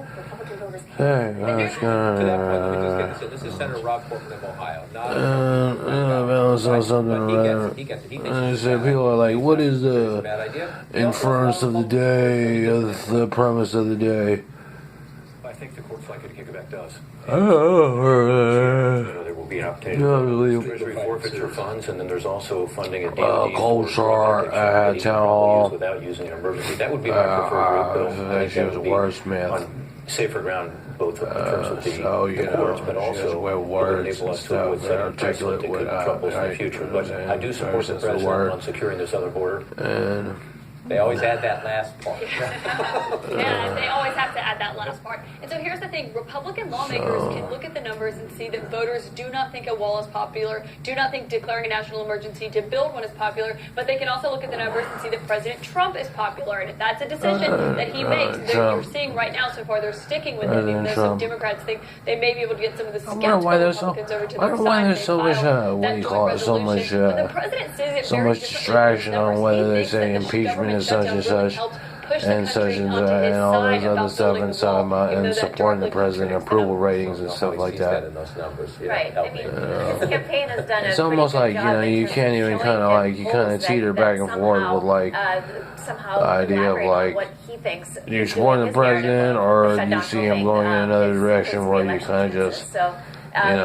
hope Republican voters can. Hey, that's To that point, let me just get this in. This is Senator Rob Portman of Ohio. something He gets it. He thinks and it's so a bad people are like, what is idea. the Bad idea? inference of the day, of the premise of the day? I think the court's likely to kick it back to us. There will be an opportunity Yeah, for Treasury forfeiture funds, and then there's also funding at Cold Star Town Hall. without using an emergency. That would be my preferred route, Bill. I think She that was would be worse, man. on safer ground, both in terms of the courts, but she has also way will words enable and us to stuff, avoid very setting precedent that could articulate trouble us in the what future. I- But I do support the that's the president word. on securing the southern border. And They always add that last part. Yeah, they always have to add that last part. And so here's the thing. Republican lawmakers can look at the numbers and see that voters do not think a wall is popular, do not think declaring a national emergency to build one is popular, but they can also look at the numbers and see that President Trump is popular. And if that's a decision that he makes, you're seeing right now so far they're sticking with it, even though some Democrats think they may be able to get some of the skeptical Republicans over to their side. there's so much, what do you call it, so much, so much distraction on whether they say impeachment is such and such, and such and all those other stuff, and talking about and supporting the president, approval ratings and stuff like that. Right. I mean, his campaign has done It's a almost pretty like, good job in you terms can't of even showing kind of in like, you kind polls of teeter that back and forth somehow, with like somehow the idea of elaborating on like, what he thinks you're is supporting doing the his narrative president, of or Fed you not see him helping, going in another his direction where you re-election kind of chances. just, So,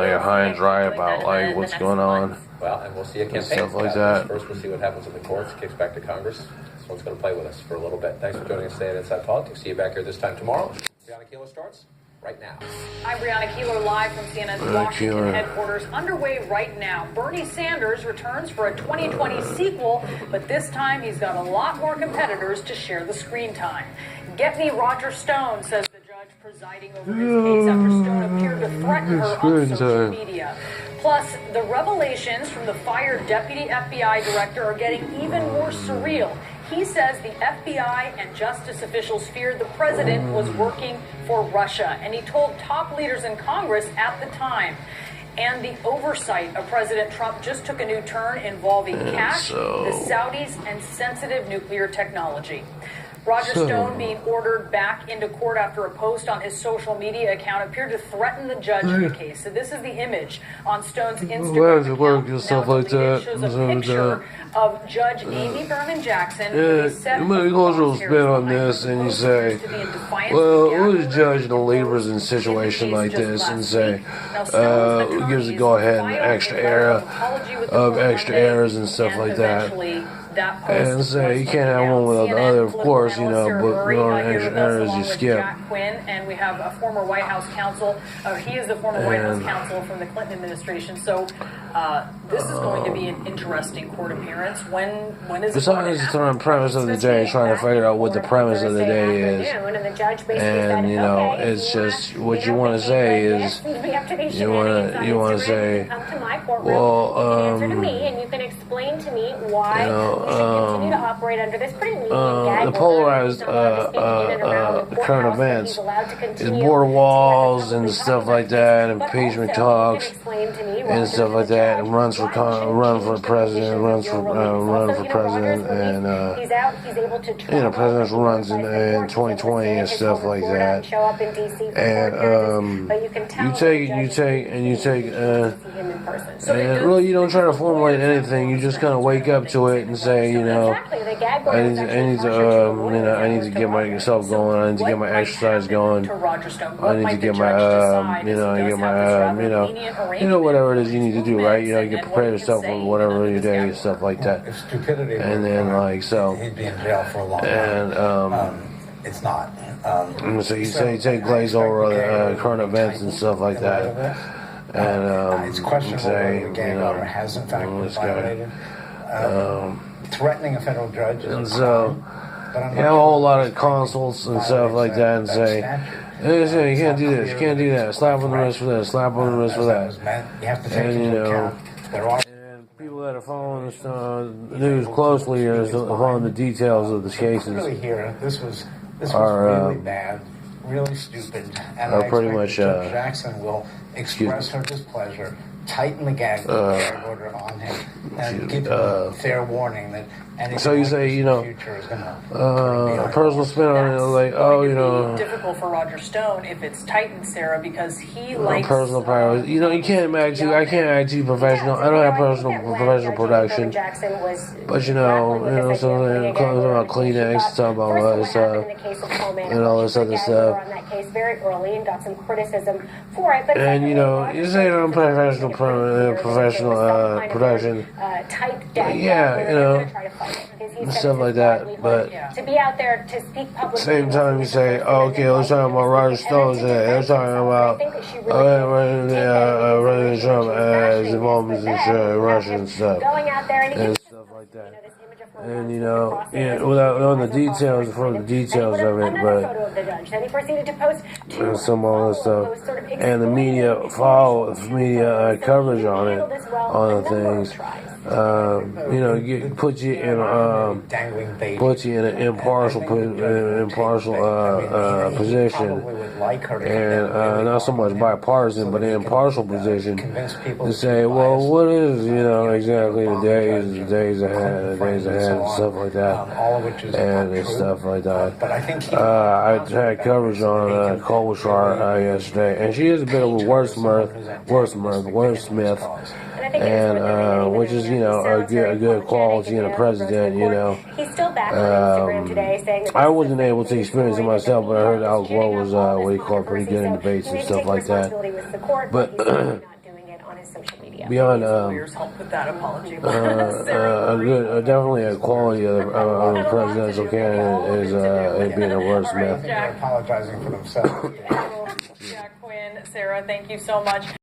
you're high and dry doing about that like in the what's next going on. month. Well, and we'll see a campaign. Stuff like catalyst. that. First, we'll see what happens in the courts. Kicks back to Congress. This one's going to play with us for a little bit. Thanks for joining us today at Inside Politics. See you back here this time tomorrow. Brianna Keilar starts right now. I'm Brianna Keilar, live from CNN's Washington headquarters. Underway right now. Bernie Sanders returns for a 2020 sequel, but this time he's got a lot more competitors to share the screen time. Get me Roger Stone, says the judge presiding over this case after Stone appeared to threaten her on social media. Plus, the revelations from the fired deputy FBI director are getting even more surreal. He says the FBI and justice officials feared the president was working for Russia, and he told top leaders in Congress at the time. And the oversight of President Trump just took a new turn involving cash, the Saudis, and sensitive nuclear technology. Roger Stone being ordered back into court after a post on his social media account appeared to threaten the judge in the case. So this is the image on Stone's Instagram account. Now stuff like that. it shows a picture of Judge Amy Berman Jackson. You might go a little spin on this and you say, well, who's judging the levers in a situation like this and say, who gives a go ahead and extra era of extra errors and stuff like that. And say, you can't have one without the other, of course, but extra errors you skip. Jack Quinn, and we have a former White House counsel. He is the former White House counsel from the Clinton administration. So this is going to be an interesting court appearance. When is it going to happen? The premise of the day, trying to figure out what the premise of the day is. And, it's just, what you want to say is, you want to say, well, answer to me, and you can explain to me why we should continue to operate under this pretty lenient gag the order. polarized He's not allowed to speak in and around the current courthouse, but events he's allowed to is continue border to walls have a and public stuff comment. like that, But impeachment also, talks you can explain to me, and Roger, stuff to like the that, judge, and runs for why we shouldn't change the president, position runs of for your release. run Also, for president, Roger's and release, he's out, he's able to travel, presidential runs in otherwise the court, he's able to 2020 stay and in his stuff home in like Florida that. and show up in DC for And court appearances, but you can tell you the take judge and you take see him in person. and really you don't try to formulate anything. You just kind of wake up to it and say, Exactly, the gag order I is need actually to harsher to avoid the I need to gag get order. myself going. I need to get my exercise going. To Roger Stone. I What need to might the get my, judge decide as he does get my, have this rather lenient arrangement whatever it is you need to do, right? You and get what prepare he can yourself say for whatever under your this day, gag stuff like that. If stupidity And were then, crime, so, he'd be in jail for a long and, time. It's not. so you take glaze over current events and stuff like that. And, it's questionable whether the gag order has in fact been violated. Threatening a federal judge is and a so, crime, but I'm you not have a sure whole lot that of consults and stuff like that and say, hey, you can't do this, you can't do that, slap on the wrist for this, slap on the wrist for that. You have to take And, into account there are and people that are following the news closely are following the details of the cases. really here. This was are, really bad, really stupid, and are I pretty expect much, that Judge Jackson will express her displeasure tighten the gag order on him and give him a fair warning that anything so you say, you know, future is gonna personal spin on it, like, oh, you know, difficult for Roger Stone if it's tightened, Sarah, because he likes personal priorities. You know, you can't actually, I can't actually professional. I don't have professional production, but you know, something about Kleenex, talk about all this stuff, and all this other stuff. Very early and got some criticism for it, but and you know, you say on professional production, yeah, you know, stuff like that. But to be out there to speak publicly, same time you say, oh, okay, let's talk about Roger Stone today. Let's talk about President Trump as involved in Russian stuff and stuff like that. And you know, without knowing the details from the details of it, but some all this stuff, and the media coverage on it, on the things, you know, put you in an impartial position, and not so much bipartisan, but an impartial position to say, well, what is, you know, exactly the days ahead, and stuff like that, and stuff like that. I had coverage on Klobuchar yesterday, and she is a bit of a wordsmith, and which is, you know, a good quality in a president, you know. I wasn't able to experience it myself, but I heard Al Gore was what he called pretty good in debates and stuff like that. But beyond definitely a quality of a presidential candidate is being a wordsmith. Apologizing for themselves. Jack Quinn, Sarah, thank you so much.